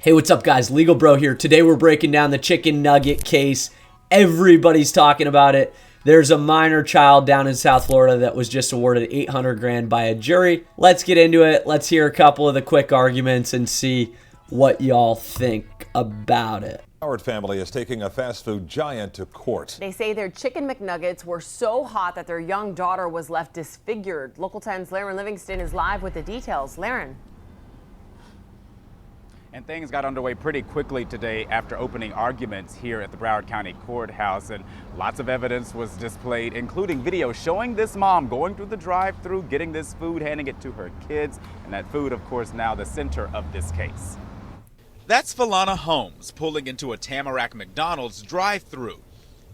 Hey, what's up guys? LegalBro here. Today we're breaking down the chicken nugget case. Everybody's talking about it. There's a minor child down in South Florida that was just awarded $800,000 by a jury. Let's get into it. Let's hear a couple of the quick arguments and see what y'all think about it. Howard family is taking a fast food giant to court. They say their chicken McNuggets were so hot that their young daughter was left disfigured. Local 10's Laren Livingston is live with the details. Laren. And things got underway pretty quickly today after opening arguments here at the Broward County Courthouse, and lots of evidence was displayed, including video showing this mom going through the drive-thru, getting this food, handing it to her kids, and that food, of course, now the center of this case. That's Falana Holmes pulling into a Tamarack McDonald's drive-thru.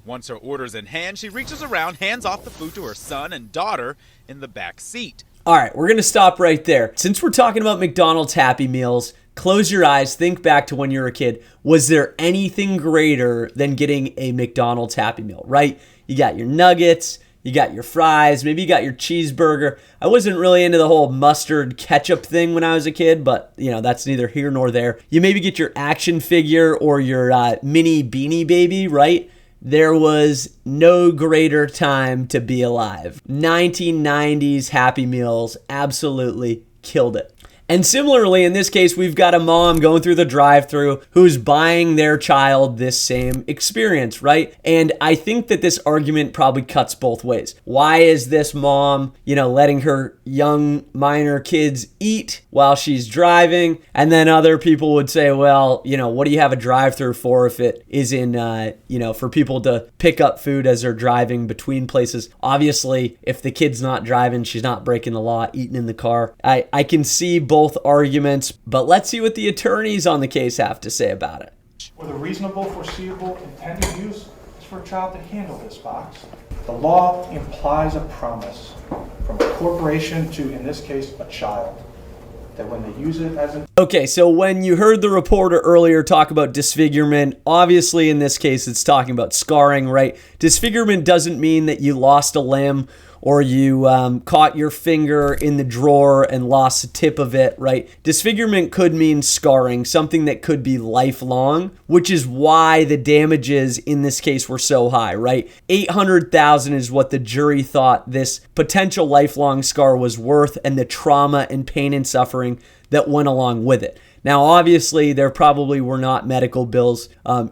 Once her order's in hand, she reaches around, hands off the food to her son and daughter in the back seat. All right, we're going to stop right there. Since we're talking about McDonald's Happy Meals, close your eyes, think back to when you were a kid. Was there anything greater than getting a McDonald's Happy Meal, right? You got your nuggets, you got your fries, maybe you got your cheeseburger. I wasn't really into the whole mustard ketchup thing when I was a kid, but that's neither here nor there. You maybe get your action figure or your mini Beanie Baby, right? There was no greater time to be alive. 1990s Happy Meals absolutely killed it. And similarly, in this case, we've got a mom going through the drive-thru who's buying their child this same experience, right? And I think that this argument probably cuts both ways. Why is this mom, letting her young minor kids eat while she's driving? And then other people would say, well, what do you have a drive-thru for if it is in, for people to pick up food as they're driving between places? Obviously, if the kid's not driving, she's not breaking the law, eating in the car. I can see both arguments, but let's see what the attorneys on the case have to say about it. Where the reasonable, foreseeable, intended use is for a child to handle this box. The law implies a promise from a corporation to, in this case, a child, that when they use it as an... Okay, so when you heard the reporter earlier talk about disfigurement, obviously in this case it's talking about scarring, right? Disfigurement doesn't mean that you lost a limb or you caught your finger in the drawer and lost the tip of it, right? Disfigurement could mean scarring, something that could be lifelong, which is why the damages in this case were so high, right? $800,000 is what the jury thought this potential lifelong scar was worth, and the trauma and pain and suffering that went along with it. Now, obviously, there probably were not medical bills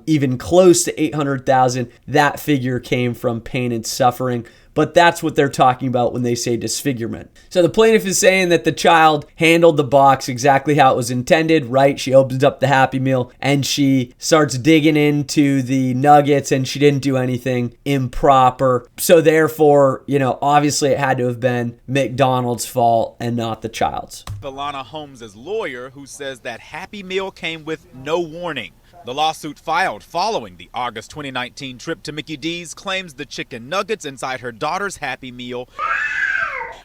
even close to $800,000. That figure came from pain and suffering. But that's what they're talking about when they say disfigurement. So the plaintiff is saying that the child handled the box exactly how it was intended, right? She opens up the Happy Meal and she starts digging into the nuggets and she didn't do anything improper. So therefore, obviously it had to have been McDonald's fault and not the child's. Falana Holmes' lawyer, who says that Happy Meal came with no warning. The lawsuit filed following the August 2019 trip to Mickey D's claims the chicken nuggets inside her daughter's Happy Meal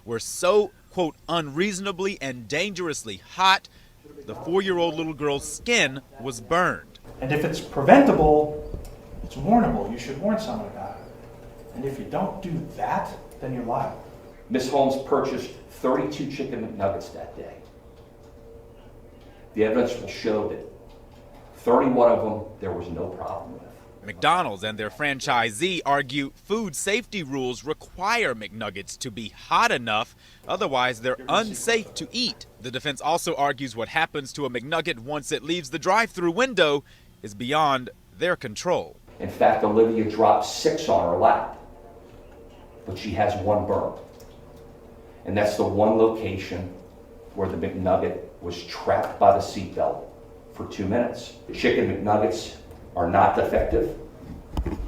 were so, quote, unreasonably and dangerously hot, the 4-year-old little girl's skin was burned. And if it's preventable, it's warnable. You should warn someone about it. And if you don't do that, then you're liable. Ms. Holmes purchased 32 chicken McNuggets that day. The evidence will show that 31 of them there was no problem with. McDonald's and their franchisee argue food safety rules require McNuggets to be hot enough, otherwise they're unsafe to eat. The defense also argues what happens to a McNugget once it leaves the drive-thru window is beyond their control. In fact, Olivia dropped 6 on her lap, but she has 1 burn. And that's the one location where the McNugget was trapped by the seatbelt for 2 minutes. The chicken McNuggets are not defective.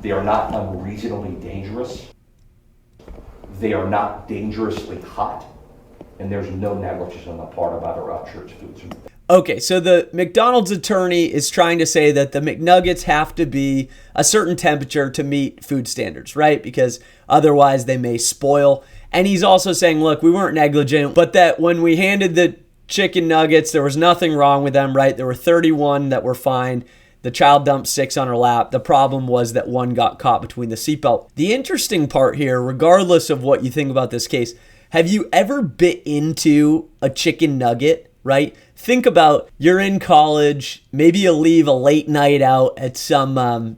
They are not unreasonably dangerous. They are not dangerously hot. And there's no negligence on the part of either Upchurch Foods. Okay, so the McDonald's attorney is trying to say that the McNuggets have to be a certain temperature to meet food standards, right? Because otherwise they may spoil. And he's also saying, look, we weren't negligent, but that when we handed the chicken nuggets, there was nothing wrong with them, right? There were 31 that were fine. The child dumped 6 on her lap. The problem was that 1 got caught between the seatbelt. The interesting part here, regardless of what you think about this case, have you ever bit into a chicken nugget, right? Think about you're in college, maybe you leave a late night out at some,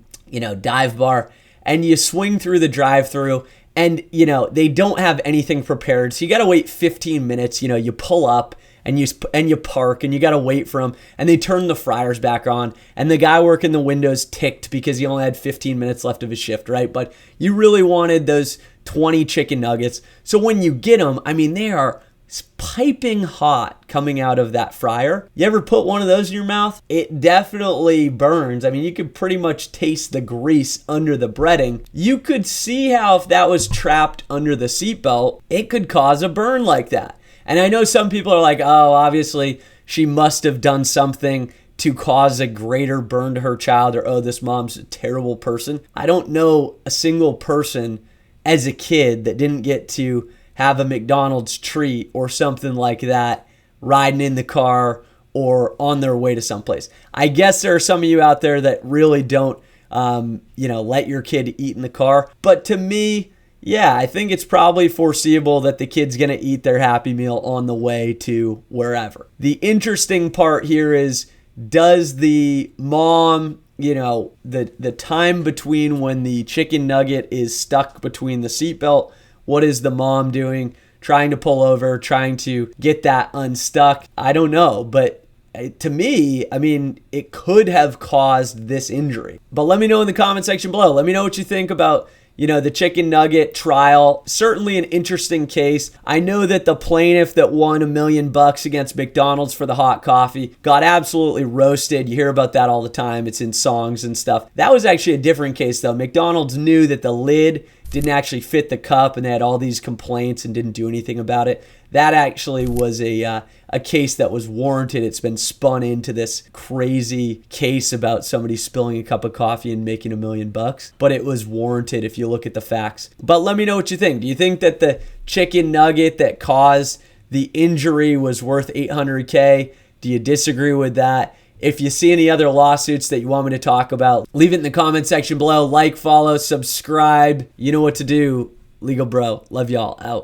dive bar, and you swing through the drive-thru, and, they don't have anything prepared. So you got to wait 15 minutes. You pull up and you park and you got to wait for them, and they turn the fryers back on, and the guy working the windows ticked because he only had 15 minutes left of his shift, right? But you really wanted those 20 chicken nuggets. So when you get them, they are piping hot coming out of that fryer. You ever put one of those in your mouth? It definitely burns. You could pretty much taste the grease under the breading. You could see how if that was trapped under the seatbelt, it could cause a burn like that. And I know some people are like, oh, obviously she must have done something to cause a greater burn to her child, or, oh, this mom's a terrible person. I don't know a single person as a kid that didn't get to have a McDonald's treat or something like that riding in the car or on their way to someplace. I guess there are some of you out there that really don't, let your kid eat in the car. But to me, yeah, I think it's probably foreseeable that the kid's going to eat their Happy Meal on the way to wherever. The interesting part here is, does the mom, the time between when the chicken nugget is stuck between the seatbelt, what is the mom doing? Trying to pull over, trying to get that unstuck? I don't know, but to me, it could have caused this injury. But let me know in the comment section below. Let me know what you think about, the chicken nugget trial. Certainly an interesting case. I know that the plaintiff that won $1 million against McDonald's for the hot coffee got absolutely roasted. You hear about that all the time. It's in songs and stuff. That was actually a different case, though. McDonald's knew that the lid didn't actually fit the cup, and they had all these complaints and didn't do anything about it. That actually was a case that was warranted. It's been spun into this crazy case about somebody spilling a cup of coffee and making $1 million, but it was warranted if you look at the facts. But let me know what you think. Do you think that the chicken nugget that caused the injury was worth $800K? Do you disagree with that? If you see any other lawsuits that you want me to talk about, leave it in the comment section below. Like, follow, subscribe. You know what to do. LegalBro. Love y'all. Out.